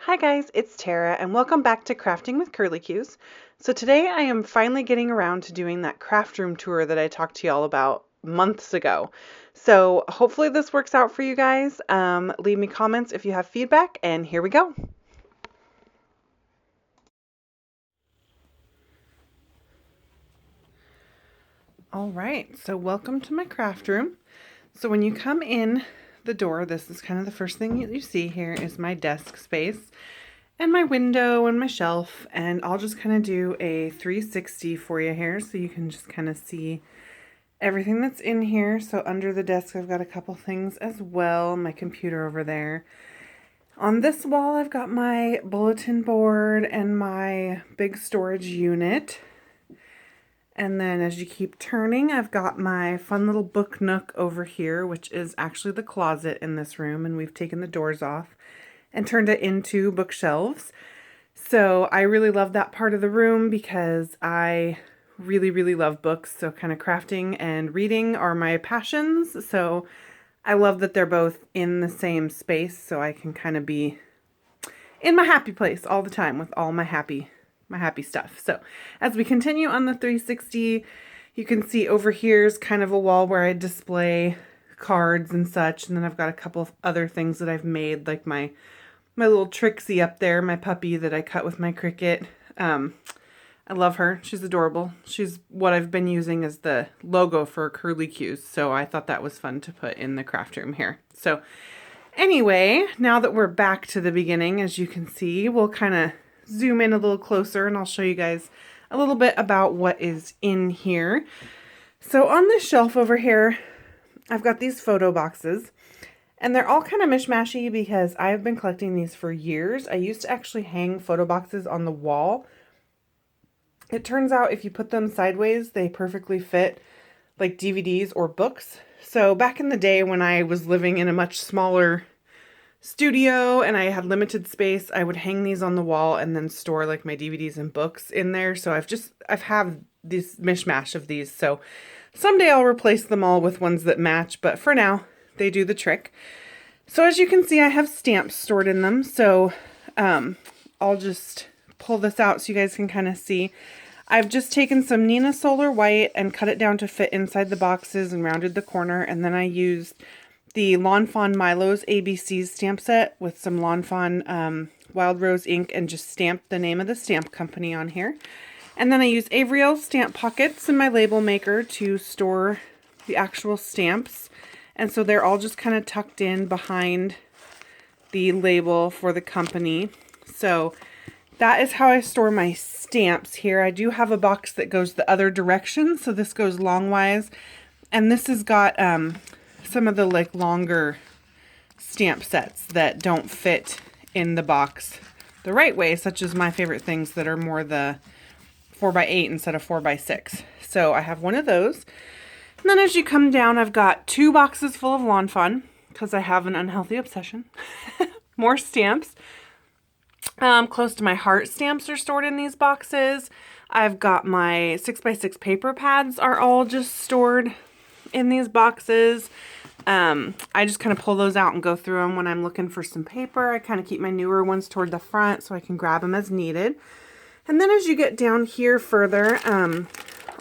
Hi guys, it's Tara and welcome back to Crafting with Curly Cues. So today I am finally getting around to doing that craft room tour that I talked to y'all about months ago. So hopefully this works out for you guys. Leave me comments if you have feedback, and here we go. All right, so welcome to my craft room. So when you come in the door, this is kind of the first thing you see here is my desk space. And my window and my shelf, and I'll just kind of do a 360 for you here so you can just kind of see everything that's in here. So under the desk I've got a couple things as well, my computer over there. On this wall I've got my bulletin board and my big storage unit. And then as you keep turning, I've got my fun little book nook over here, which is actually the closet in this room, and we've taken the doors off and turned it into bookshelves. So I really love that part of the room because I really love books. So kind of crafting and reading are my passions. So I love that they're both in the same space so I can kind of be in my happy place all the time with all my happy stuff. So as we continue on the 360, you can see over here is kind of a wall where I display cards and such. And then I've got a couple of other things that I've made, like my little Trixie up there, my puppy that I cut with my Cricut. I love her. She's adorable. She's what I've been using as the logo for Curly Cues, so I thought that was fun to put in the craft room here. So anyway, now that we're back to the beginning, as you can see, we'll kind of zoom in a little closer and I'll show you guys a little bit about what is in here. So on this shelf over here, I've got these photo boxes. And they're all kind of mishmashy because I've been collecting these for years. I used to actually hang photo boxes on the wall. It turns out if you put them sideways, they perfectly fit like DVDs or books. So back in the day when I was living in a much smaller studio and I had limited space, I would hang these on the wall and then store like my DVDs and books in there. So I've had this mishmash of these. So someday I'll replace them all with ones that match, but for now, they do the trick. So as you can see, I have stamps stored in them. So I'll just pull this out so you guys can kind of see. I've just taken some Nina Solar White and cut it down to fit inside the boxes and rounded the corner. And then I used the Lawn Fawn Milo's ABCs stamp set with some Lawn Fawn Wild Rose ink and just stamped the name of the stamp company on here. And then I used Avriel stamp pockets in my label maker to store the actual stamps. And so they're all just kind of tucked in behind the label for the company. So that is how I store my stamps here. I do have a box that goes the other direction. So this goes longwise. And this has got some of the like longer stamp sets that don't fit in the box the right way, such as my favorite things that are more the 4x8 instead of 4x6. So I have one of those. And then as you come down, I've got 2 boxes full of Lawn Fawn because I have an unhealthy obsession. More stamps. Close to my heart stamps are stored in these boxes. I've got my 6x6 paper pads are all just stored in these boxes. I just kind of pull those out and go through them when I'm looking for some paper. I kind of keep my newer ones toward the front so I can grab them as needed. And then as you get down here further,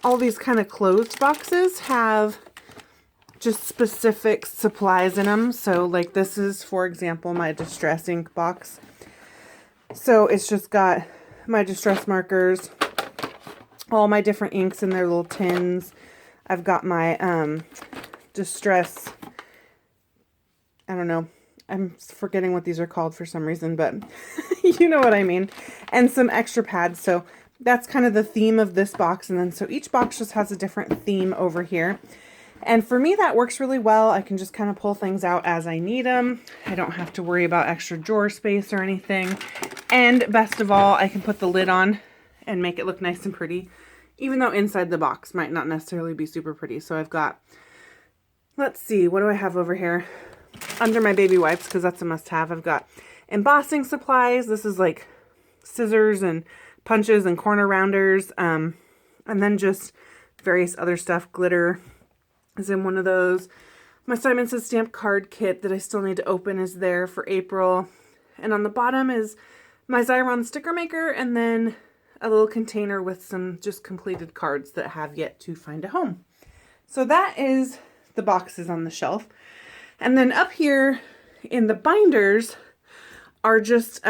all these kind of closed boxes have just specific supplies in them. So like this is, for example, my distress ink box. So it's just got my distress markers, all my different inks in their little tins. I've got my distress, I don't know, I'm forgetting what these are called for some reason, but you know what I mean. And some extra pads. So that's kind of the theme of this box. And then so each box just has a different theme over here. And for me, that works really well. I can just kind of pull things out as I need them. I don't have to worry about extra drawer space or anything. And best of all, I can put the lid on and make it look nice and pretty, even though inside the box might not necessarily be super pretty. So I've got, let's see, what do I have over here? Under my baby wipes, because that's a must-have, I've got embossing supplies. This is like scissors and punches and corner rounders, and then just various other stuff. Glitter is in one of those. My Simon Says Stamp card kit that I still need to open is there for April. And on the bottom is my Xyron sticker maker, and then a little container with some just completed cards that have yet to find a home. So that is the boxes on the shelf. And then up here in the binders are just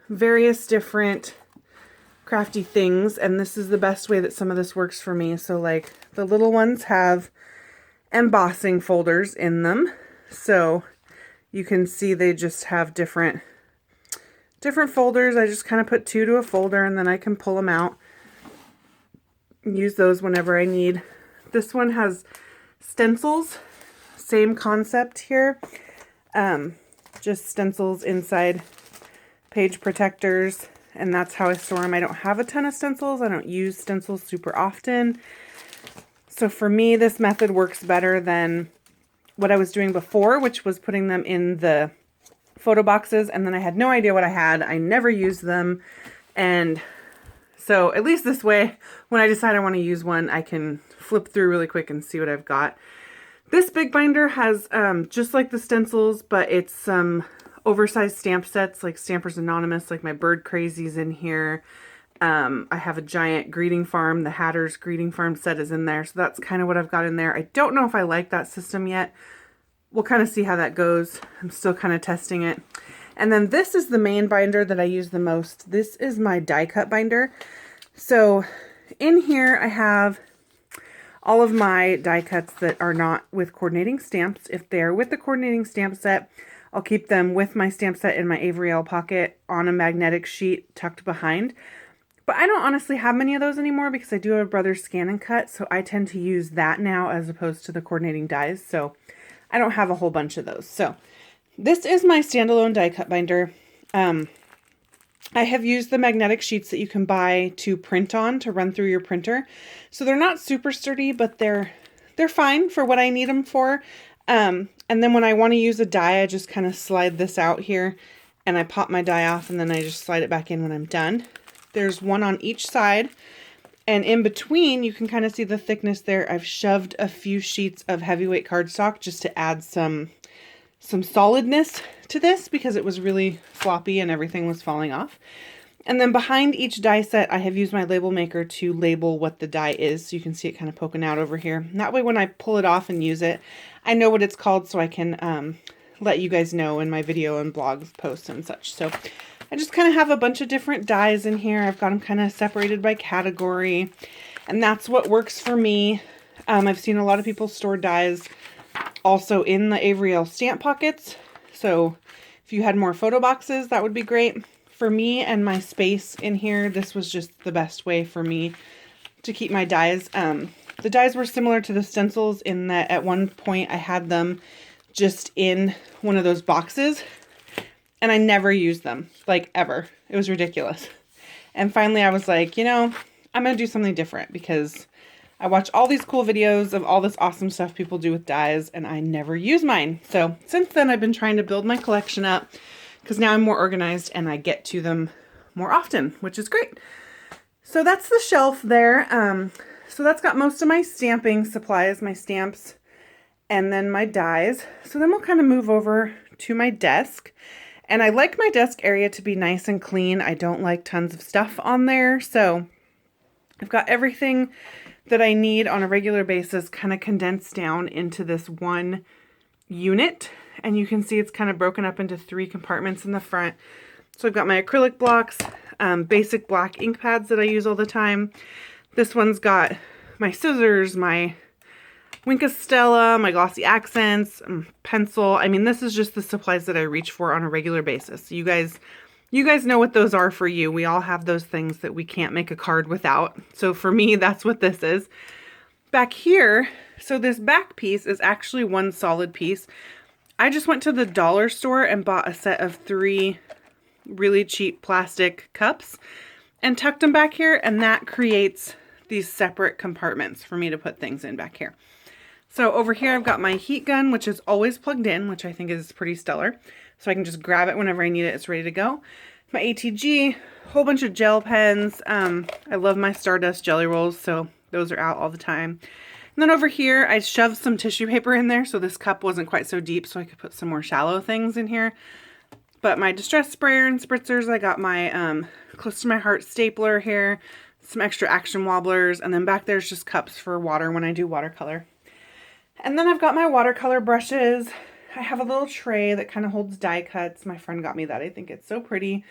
various different crafty things, and this is the best way that some of this works for me. So like the little ones have embossing folders in them, so you can see they just have different folders. I just kind of put 2 to a folder, and then I can pull them out and use those whenever I need. This one has stencils, same concept here, just stencils inside page protectors, and that's how I store them. I don't have a ton of stencils. I don't use stencils super often. So for me, this method works better than what I was doing before, which was putting them in the photo boxes, and then I had no idea what I had. I never used them. And so at least this way, when I decide I want to use one, I can flip through really quick and see what I've got. This big binder has just like the stencils, but it's some oversized stamp sets like Stampers Anonymous, like my Bird Crazies in here. I have a giant Greeting Farm. The Hatter's Greeting Farm set is in there. So that's kind of what I've got in there. I don't know if I like that system yet. We'll kind of see how that goes. I'm still kind of testing it. And then this is the main binder that I use the most. This is my die cut binder. So in here I have all of my die cuts that are not with coordinating stamps. If they're with the coordinating stamp set, I'll keep them with my stamp set in my Avery Elle pocket on a magnetic sheet tucked behind. But I don't honestly have many of those anymore because I do have a Brothers Scan and Cut, so I tend to use that now as opposed to the coordinating dies. So I don't have a whole bunch of those. So this is my standalone die cut binder. I have used the magnetic sheets that you can buy to print on to run through your printer. So they're not super sturdy, but they're fine for what I need them for. And then when I want to use a die, I just kind of slide this out here and I pop my die off, and then I just slide it back in when I'm done. There's one on each side, and in between you can kind of see the thickness there. I've shoved a few sheets of heavyweight cardstock just to add some solidness to this because it was really floppy and everything was falling off. And then behind each die set, I have used my label maker to label what the die is. So you can see it kind of poking out over here. And that way when I pull it off and use it, I know what it's called, so I can let you guys know in my video and blog posts and such. So I just kind of have a bunch of different dies in here. I've got them kind of separated by category, and that's what works for me. I've seen a lot of people store dies also in the Avery Elle stamp pockets. So if you had more photo boxes, that would be great. For me and my space in here, this was just the best way for me to keep my dies. The dies were similar to the stencils in that at one point I had them just in one of those boxes and I never used them, like ever. It was ridiculous. And finally I was like, you know, I'm going to do something different because I watch all these cool videos of all this awesome stuff people do with dies and I never use mine. So since then I've been trying to build my collection up because now I'm more organized and I get to them more often, which is great. So that's the shelf there. So that's got most of my stamping supplies, my stamps, and then my dies. So then we'll kind of move over to my desk. And I like my desk area to be nice and clean. I don't like tons of stuff on there. So I've got everything that I need on a regular basis kind of condensed down into this one unit. And you can see it's kind of broken up into 3 compartments in the front. So I've got my acrylic blocks, basic black ink pads that I use all the time. This one's got my scissors, my Wink of Stella, my glossy accents, pencil. I mean, this is just the supplies that I reach for on a regular basis. You guys know what those are for you. We all have those things that we can't make a card without. So for me, that's what this is. Back here, so this back piece is actually one solid piece. I just went to the dollar store and bought a set of 3 really cheap plastic cups and tucked them back here, and that creates these separate compartments for me to put things in back here. So over here I've got my heat gun, which is always plugged in, which I think is pretty stellar. So I can just grab it whenever I need it. It's ready to go. My ATG, whole bunch of gel pens. I love my Stardust jelly rolls, so those are out all the time. And then over here, I shoved some tissue paper in there so this cup wasn't quite so deep, so I could put some more shallow things in here. But my distress sprayer and spritzers, I got my close to my heart stapler here, some extra action wobblers, and then back there's just cups for water when I do watercolor. And then I've got my watercolor brushes. I have a little tray that kind of holds die cuts. My friend got me that. I think it's so pretty.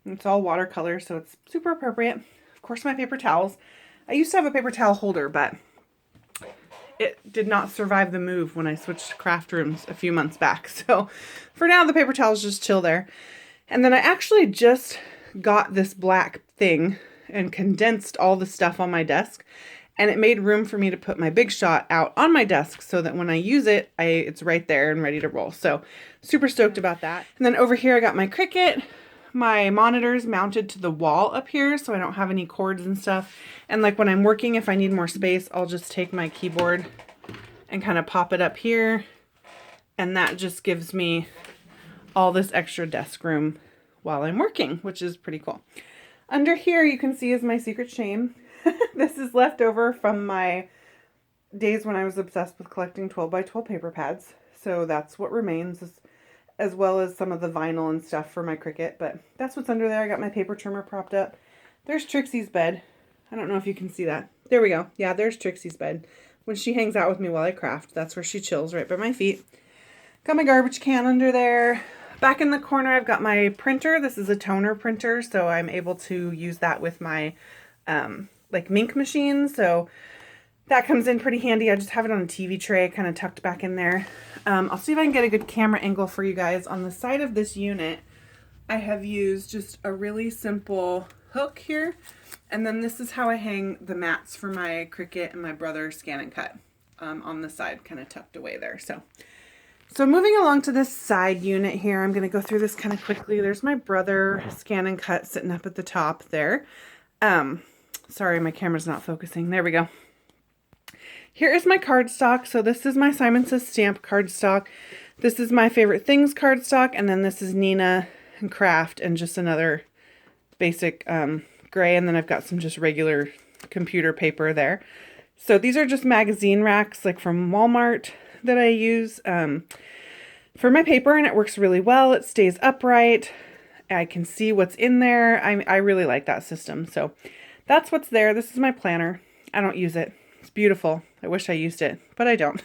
It's all watercolor, so it's super appropriate. Of course, my paper towels. I used to have a paper towel holder, but it did not survive the move when I switched craft rooms a few months back. So for now, the paper towels just chill there. And then I actually just got this black thing and condensed all the stuff on my desk. And it made room for me to put my Big Shot out on my desk so that when I use it, it's right there and ready to roll. So super stoked about that. And then over here, I got my Cricut. My monitor's mounted to the wall up here, so I don't have any cords and stuff. And like when I'm working, if I need more space, I'll just take my keyboard and kind of pop it up here. And that just gives me all this extra desk room while I'm working, which is pretty cool. Under here, you can see is my secret shame. This is left over from my days when I was obsessed with collecting 12 by 12 paper pads. So that's what remains, as well as some of the vinyl and stuff for my Cricut. But that's what's under there. I got my paper trimmer propped up. There's Trixie's bed. I don't know if you can see that. There we go. Yeah, there's Trixie's bed. When she hangs out with me while I craft, that's where she chills, right by my feet. Got my garbage can under there. Back in the corner, I've got my printer. This is a toner printer, so I'm able to use that with my like Mink machine. So that comes in pretty handy. I just have it on a TV tray, kind of tucked back in there. I'll see if I can get a good camera angle for you guys. On the side of this unit, I have used just a really simple hook here. And then this is how I hang the mats for my Cricut and my brother Scan and Cut on the side, kind of tucked away there. So moving along to this side unit here, I'm going to go through this kind of quickly. There's my brother Scan and Cut sitting up at the top there. Sorry, my camera's not focusing. There we go. Here is my cardstock. So this is my Simon Says Stamp cardstock. This is my Favorite Things cardstock. And then this is Nina and Craft and just another basic gray. And then I've got some just regular computer paper there. So these are just magazine racks like from Walmart that I use for my paper. And it works really well. It stays upright. I can see what's in there. I really like that system. So that's what's there. This is my planner. I don't use it. It's beautiful. I wish I used it, but I don't.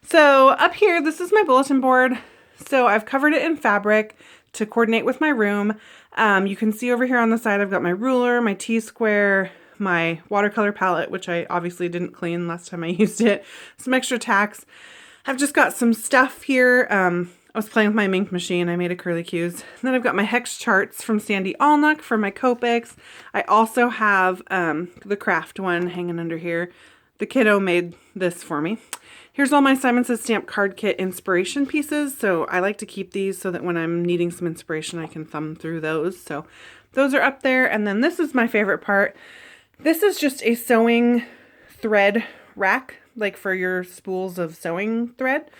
So up here, this is my bulletin board. So I've covered it in fabric to coordinate with my room. You can see over here on the side, I've got my ruler, my T-square, my watercolor palette, which I obviously didn't clean last time I used it, some extra tacks. I've just got some stuff here. I was playing with my Mink machine. I made a curlicues. Then I've got my hex charts from Sandy Allnuck for my Copics. I also have the craft one hanging under here. The kiddo made this for me. Here's all my Simon Says Stamp card kit inspiration pieces. So I like to keep these so that when I'm needing some inspiration, I can thumb through those. So those are up there. And then this is my favorite part. This is just a sewing thread rack, like for your spools of sewing thread,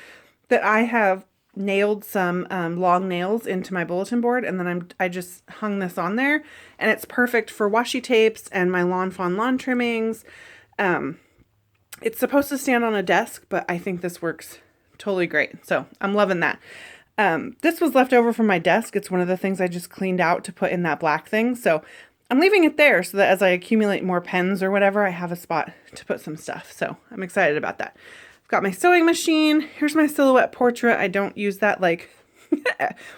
that I have nailed some long nails into my bulletin board, and then I just hung this on there, and it's perfect for washi tapes and my Lawn Fawn lawn trimmings. It's supposed to stand on a desk, but I think this works totally great. So I'm loving that. This was left over from my desk. It's one of the things I just cleaned out to put in that black thing. So I'm leaving it there so that as I accumulate more pens or whatever, I have a spot to put some stuff. So I'm excited about that. I've got my sewing machine. Here's my silhouette portrait. I don't use that like,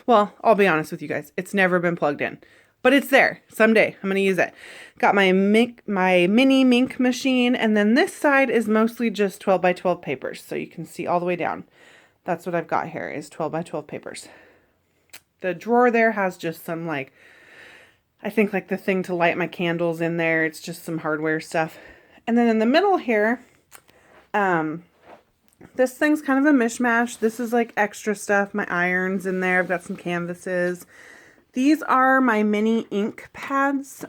well, I'll be honest with you guys. It's never been plugged in, but it's there. Someday I'm going to use it. Got my mini Mink machine. And then this side is mostly just 12 by 12 papers. So you can see all the way down. That's what I've got here is 12 by 12 papers. The drawer there has just some like, I think like the thing to light my candles in there. It's just some hardware stuff. And then in the middle here, this thing's kind of a mishmash. This is like extra stuff. My iron's in there. I've got some canvases. These are my mini ink pads.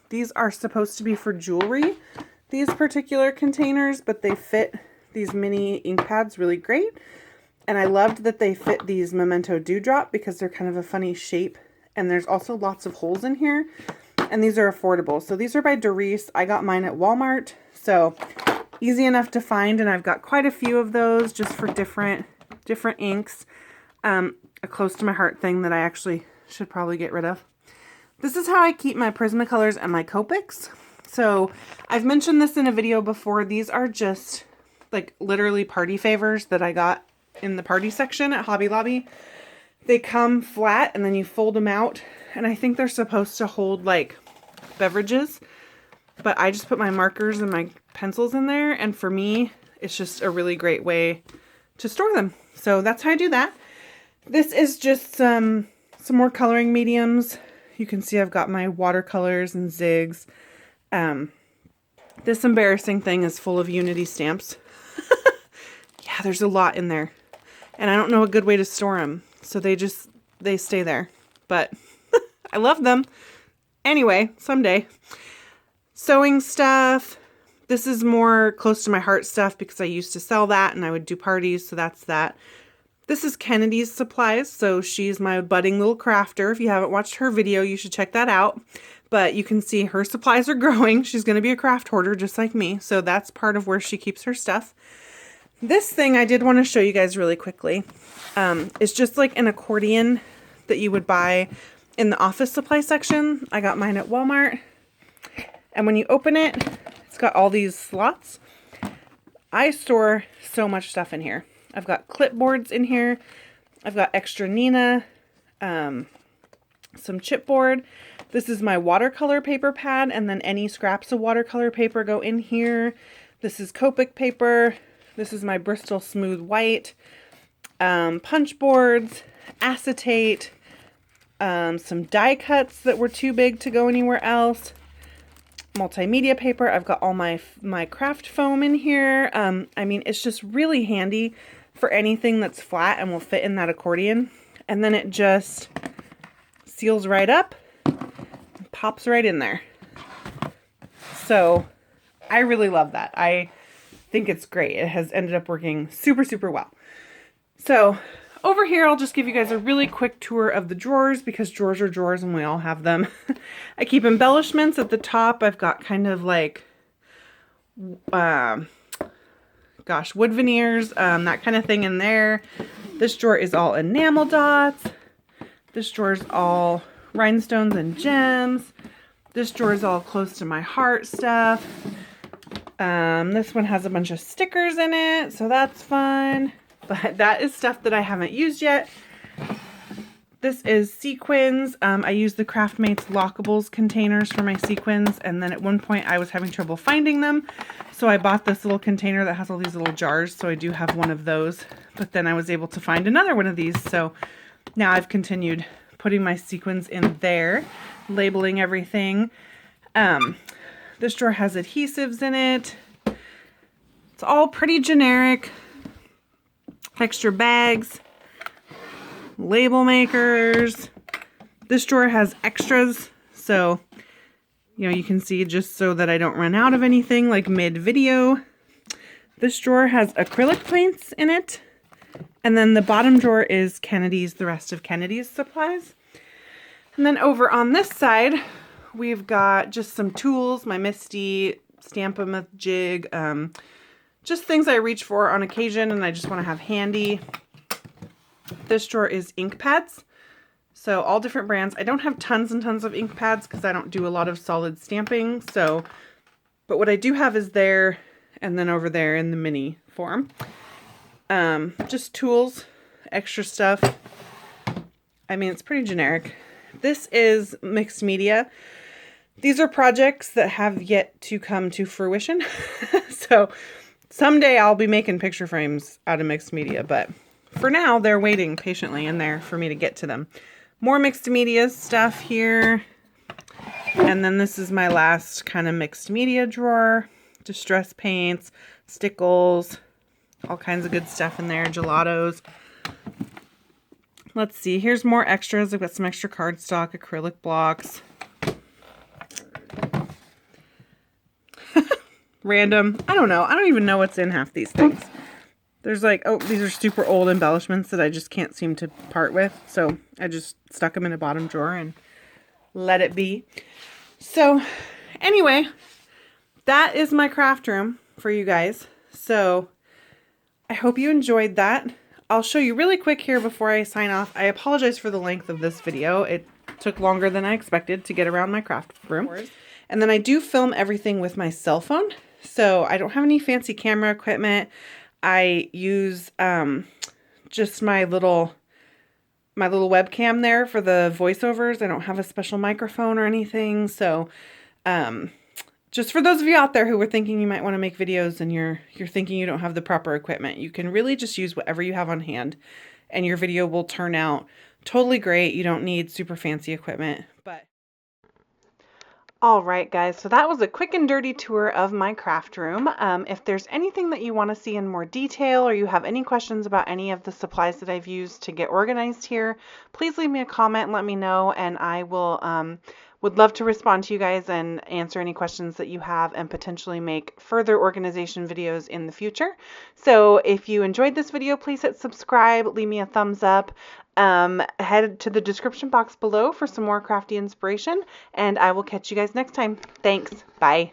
These are supposed to be for jewelry, these particular containers, but they fit these mini ink pads really great. And I loved that they fit these Memento Dewdrop because they're kind of a funny shape. And there's also lots of holes in here. And these are affordable. So these are by Doris. I got mine at Walmart. So easy enough to find, and I've got quite a few of those just for different inks. a close to my heart thing that I actually should probably get rid of. This is how I keep my Prismacolors and my Copics. So I've mentioned this in a video before. These are just like literally party favors that I got in the party section at Hobby Lobby. They come flat and then you fold them out. And I think they're supposed to hold like beverages. But I just put my markers and my pencils in there. And for me, it's just a really great way to store them. So that's how I do that. This is just some more coloring mediums. You can see I've got my watercolors and zigs. This embarrassing thing is full of Unity stamps. Yeah, there's a lot in there. And I don't know a good way to store them. So they stay there. But I love them. Anyway, someday. Sewing stuff. This is more close to my heart stuff because I used to sell that and I would do parties. So that's that. This is Kennedy's supplies. So she's my budding little crafter. If you haven't watched her video, you should check that out. But you can see her supplies are growing. She's going to be a craft hoarder just like me. So that's part of where she keeps her stuff. This thing I did want to show you guys really quickly. It's just like an accordion that you would buy in the office supply section. I got mine at Walmart. And when you open it, it's got all these slots. I store so much stuff in here. I've got clipboards in here. I've got extra Nina, some chipboard. This is my watercolor paper pad, and then any scraps of watercolor paper go in here. This is Copic paper. This is my Bristol Smooth White, punch boards, acetate, some die cuts that were too big to go anywhere else, multimedia paper. I've got all my craft foam in here. I mean, it's just really handy for anything that's flat and will fit in that accordion. And then it just seals right up and pops right in there. So I really love that. I think it's great. It has ended up working super, super well. So over here, I'll just give you guys a really quick tour of the drawers because drawers are drawers and we all have them. I keep embellishments at the top. I've got kind of like, wood veneers, that kind of thing in there. This drawer is all enamel dots. This drawer is all rhinestones and gems. This drawer is all close to my heart stuff. This one has a bunch of stickers in it, so that's fun. But that is stuff that I haven't used yet. This is Sequins. I use the Craftmates Lockables containers for my sequins, and then at one point I was having trouble finding them. So I bought this little container that has all these little jars, so I do have one of those. But then I was able to find another one of these, so now I've continued putting my sequins in there, labeling everything. This drawer has adhesives in it. It's all pretty generic. Extra bags, label makers. This drawer has extras, so you can see just so that I don't run out of anything like mid-video. This drawer has acrylic paints in it, and then the bottom drawer is the rest of Kennedy's supplies. And then over on this side, we've got just some tools, my Misty, Stamp-A-Myth jig, just things I reach for on occasion and I just want to have handy. This drawer is ink pads. So all different brands. I don't have tons and tons of ink pads because I don't do a lot of solid stamping. But what I do have is there and then over there in the mini form. Just tools, extra stuff. I mean, it's pretty generic. This is mixed media. These are projects that have yet to come to fruition. So someday I'll be making picture frames out of mixed media, but for now they're waiting patiently in there for me to get to them. More mixed media stuff here. And then this is my last kind of mixed media drawer. Distress paints, stickles, all kinds of good stuff in there, gelatos. Let's see, here's more extras. I've got some extra cardstock, acrylic blocks. Random. I don't know. I don't even know what's in half these things. There's like, oh, these are super old embellishments that I just can't seem to part with. So I just stuck them in a bottom drawer and let it be. So anyway, that is my craft room for you guys. So I hope you enjoyed that. I'll show you really quick here before I sign off. I apologize for the length of this video. It took longer than I expected to get around my craft room. And then I do film everything with my cell phone. So I don't have any fancy camera equipment. I use just my little webcam there for the voiceovers. I don't have a special microphone or anything. So just for those of you out there who were thinking you might want to make videos and you're thinking you don't have the proper equipment, you can really just use whatever you have on hand and your video will turn out totally great. You don't need super fancy equipment. But all right, guys, so that was a quick and dirty tour of my craft room. If there's anything that you want to see in more detail or you have any questions about any of the supplies that I've used to get organized here, please leave me a comment and let me know, and I will would love to respond to you guys and answer any questions that you have and potentially make further organization videos in the future. So if you enjoyed this video, please hit subscribe, leave me a thumbs up. Head to the description box below for some more crafty inspiration, and I will catch you guys next time. Thanks. Bye.